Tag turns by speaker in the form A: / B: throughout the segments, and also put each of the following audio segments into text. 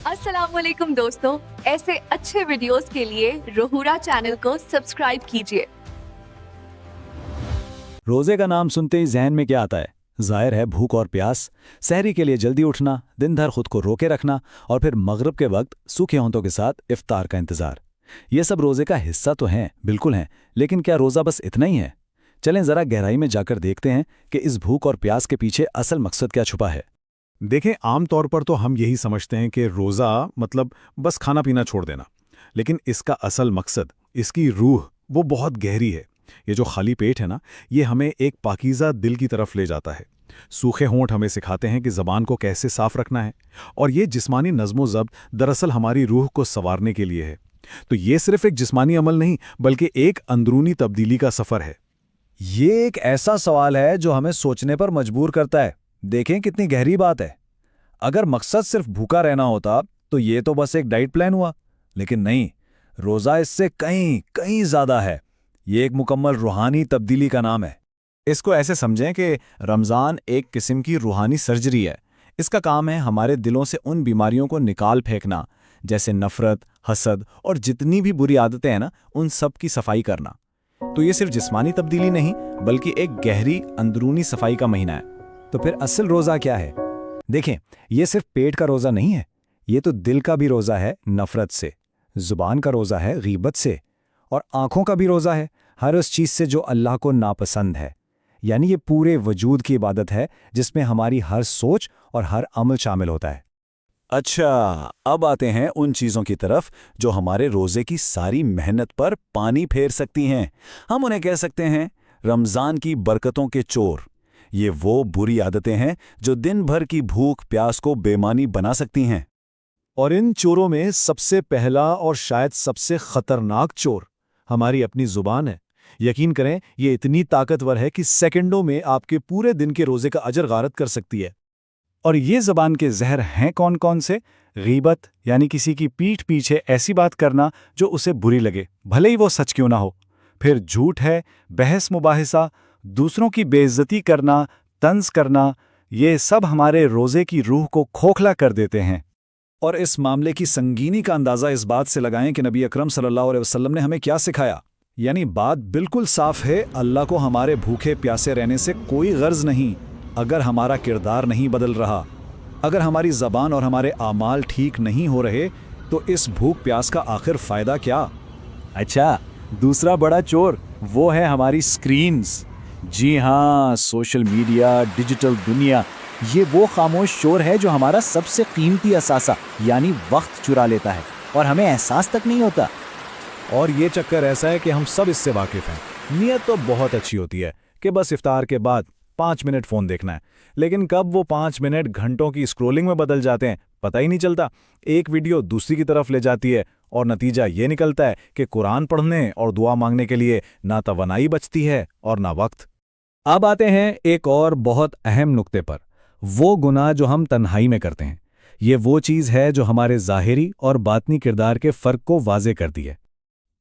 A: अस्सलाम वालेकुम दोस्तों, ऐसे अच्छे वीडियोस के लिए रोहुरा चैनल को सब्सक्राइब कीजिए।
B: रोजे का नाम सुनते ही जहन में क्या आता है? जाहिर है भूख और प्यास। सहरी के लिए जल्दी उठना, दिन भर खुद को रोके रखना और फिर मगरिब के वक्त सूखे होंठों के साथ इफ्तार का इंतजार। ये सब रोजे का हिस्सा तो हैं, बिल्कुल हैं, लेकिन क्या रोजा बस इतना ही है? चलें जरा गहराई में जाकर देखते हैं कि इस भूख और प्यास के पीछे असल मकसद क्या छुपा है।
C: देखें, आम तौर पर तो हम यही समझते हैं कि रोज़ा मतलब बस खाना पीना छोड़ देना, लेकिन इसका असल मकसद, इसकी रूह वो बहुत गहरी है। ये जो खाली पेट है ना, ये हमें एक पाकीज़ा दिल की तरफ ले जाता है। सूखे होंठ हमें सिखाते हैं कि ज़बान को कैसे साफ रखना है, और ये जिस्मानी नज़्मो ज़ब्त दरअसल हमारी रूह को संवारने के लिए है। तो ये सिर्फ एक जिस्मानी अमल नहीं, बल्कि एक अंदरूनी तब्दीली का सफ़र है।
B: ये एक ऐसा सवाल है जो हमें सोचने पर मजबूर करता है। देखें कितनी गहरी बात है। अगर मकसद सिर्फ भूखा रहना होता तो ये तो बस एक डाइट प्लान हुआ, लेकिन नहीं, रोज़ा इससे कहीं कहीं ज़्यादा है। ये एक मुकम्मल रूहानी तब्दीली का नाम है। इसको ऐसे समझें कि रमज़ान एक किस्म की रूहानी सर्जरी है। इसका काम है हमारे दिलों से उन बीमारियों को निकाल फेंकना, जैसे नफ़रत, हसद और जितनी भी बुरी आदतें हैं ना, उन सब की सफाई करना। तो ये सिर्फ जिस्मानी तब्दीली नहीं, बल्कि एक गहरी अंदरूनी सफाई का महीना है। तो फिर असल रोज़ा क्या है? देखें, ये सिर्फ पेट का रोज़ा नहीं है, ये तो दिल का भी रोज़ा है नफ़रत से, ज़ुबान का रोज़ा है गीबत से, और आँखों का भी रोज़ा है हर उस चीज़ से जो अल्लाह को नापसंद है। यानी ये पूरे वजूद की इबादत है जिसमें हमारी हर सोच और हर अमल शामिल होता है। अच्छा, अब आते हैं उन चीज़ों की तरफ जो हमारे रोज़े की सारी मेहनत पर पानी फेर सकती हैं। हम उन्हें कह सकते हैं रमज़ान की बरकतों के चोर। ये वो बुरी आदतें हैं जो दिन भर की भूख प्यास को बेमानी बना सकती हैं।
C: और इन चोरों में सबसे पहला और शायद सबसे खतरनाक चोर हमारी अपनी ज़ुबान है। यकीन करें, ये इतनी ताकतवर है कि सेकंडों में आपके पूरे दिन के रोज़े का अजर गारत कर सकती है।
B: और ये ज़बान के जहर हैं कौन कौन से? गीबत, यानी किसी की पीठ पीछे ऐसी बात करना जो उसे बुरी लगे, भले ही वो सच क्यों ना हो। फिर झूठ है, बहस मुबाहिसा, दूसरों की बेइज्जती करना, तंज करना, ये सब हमारे रोज़े की रूह को खोखला कर देते हैं। और इस मामले की संगीनी का अंदाज़ा इस बात से लगाएं कि नबी अकरम सल्लल्लाहु अलैहि वसल्लम ने हमें क्या सिखाया। यानी बात बिल्कुल साफ है, अल्लाह को हमारे भूखे प्यासे रहने से कोई गर्ज नहीं अगर हमारा किरदार नहीं बदल रहा। अगर हमारी ज़बान और हमारे आमाल ठीक नहीं हो रहे तो इस भूख प्यास का आखिर फ़ायदा क्या? अच्छा, दूसरा बड़ा चोर वो है हमारी स्क्रीन्स। जी हाँ, सोशल मीडिया, डिजिटल दुनिया, ये वो खामोश चोर है जो हमारा सबसे कीमती असासा यानी वक्त चुरा लेता है और हमें एहसास तक नहीं होता।
C: और ये चक्कर ऐसा है कि हम सब इससे वाकिफ़ हैं। नीयत तो बहुत अच्छी होती है कि बस इफ्तार के बाद 5 मिनट फ़ोन देखना है, लेकिन कब वो 5 मिनट घंटों की स्क्रोलिंग में बदल जाते हैं पता ही नहीं चलता। एक वीडियो दूसरी की तरफ ले जाती है और नतीजा ये निकलता है कि कुरान पढ़ने और दुआ मांगने के लिए ना तवानाई बचती है और ना वक्त। अब आते हैं एक और बहुत अहम नुक्ते पर, वो गुनाह जो हम तन्हाई में करते हैं। ये वो चीज़ है जो हमारे ज़ाहिरी और बातनी किरदार के फ़र्क को वाज़े करती है।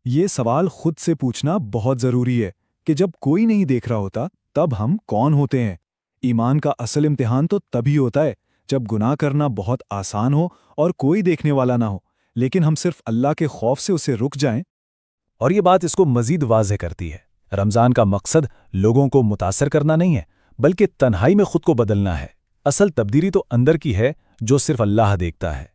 C: ये सवाल खुद से पूछना बहुत ज़रूरी है कि जब कोई नहीं देख रहा होता तब हम कौन होते हैं। ईमान का असल इम्तिहान तो तभी होता है जब गुनाह करना बहुत आसान हो और कोई देखने वाला ना हो, लेकिन हम सिर्फ अल्लाह के खौफ से उसे रुक जाएं। और ये बात इसको मज़ीद वाज़े करती है। रमज़ान का मकसद लोगों को मुतासर करना नहीं है, बल्कि तन्हाई में खुद को बदलना है। असल तब्दीली तो अंदर की है जो सिर्फ अल्लाह देखता है।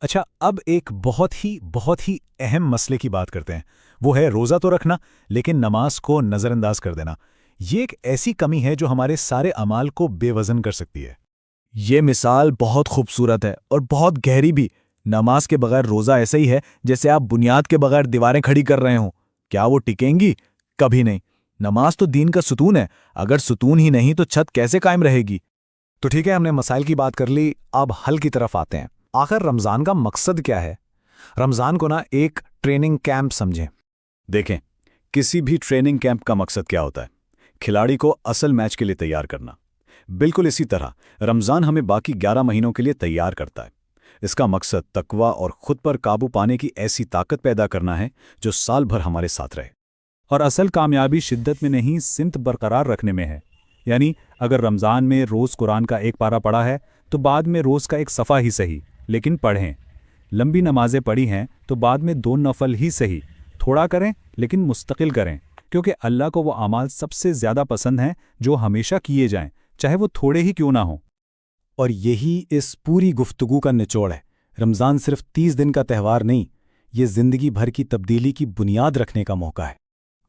C: अच्छा, अब एक बहुत ही अहम मसले की बात करते हैं। वो है रोज़ा तो रखना, लेकिन नमाज को नज़रअंदाज कर देना। ये एक ऐसी कमी है जो हमारे सारे अमाल को बेवज़न कर सकती है। ये मिसाल बहुत खूबसूरत है और बहुत गहरी भी। नमाज के बगैर रोज़ा ऐसा ही है जैसे आप बुनियाद के बगैर दीवारें खड़ी कर रहे हों। क्या वो टिकेंगी? कभी नहीं। नमाज तो दीन का सुतून है, अगर सुतून ही नहीं तो छत कैसे कायम रहेगी? तो ठीक है, हमने मसाइल की बात कर ली, अब हल की तरफ आते हैं। आखिर रमज़ान का मकसद क्या है? रमज़ान को ना एक ट्रेनिंग कैंप समझें। देखें, किसी भी ट्रेनिंग कैंप का मकसद क्या होता है? खिलाड़ी को असल मैच के लिए तैयार करना। बिल्कुल इसी तरह रमज़ान हमें बाकी 11 महीनों के लिए तैयार करता है। इसका मकसद तकवा और खुद पर काबू पाने की ऐसी ताकत पैदा करना है जो साल भर हमारे साथ रहे। और असल कामयाबी शिद्दत में नहीं, सिमत बरकरार रखने में है। यानी अगर रमज़ान में रोज़ कुरान का एक पारा पढ़ा है तो बाद में रोज़ का एक सफ़ा ही सही, लेकिन पढ़ें। लंबी नमाजें पढ़ी हैं तो बाद में 2 नफल ही सही थोड़ा करें, लेकिन मुस्तकिल करें, क्योंकि अल्लाह को वो अमाल सबसे ज़्यादा पसंद हैं जो हमेशा किए जाएं, चाहे वो थोड़े ही क्यों ना हों।
D: और यही इस पूरी गुफ्तगू का निचोड़ है। रमज़ान सिर्फ 30 दिन का त्यौहार नहीं, ये ज़िंदगी भर की तब्दीली की बुनियाद रखने का मौका है।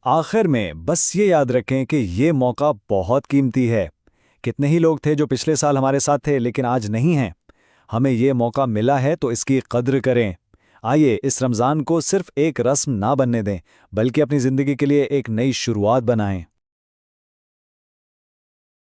B: आखिर में बस ये याद रखें कि ये मौका बहुत कीमती है। कितने ही लोग थे जो पिछले साल हमारे साथ थे लेकिन आज नहीं हैं। हमें ये मौका मिला है तो इसकी कद्र करें। आइए इस रमज़ान को सिर्फ एक रस्म ना बनने दें, बल्कि अपनी ज़िंदगी के लिए एक नई शुरुआत बनाएं।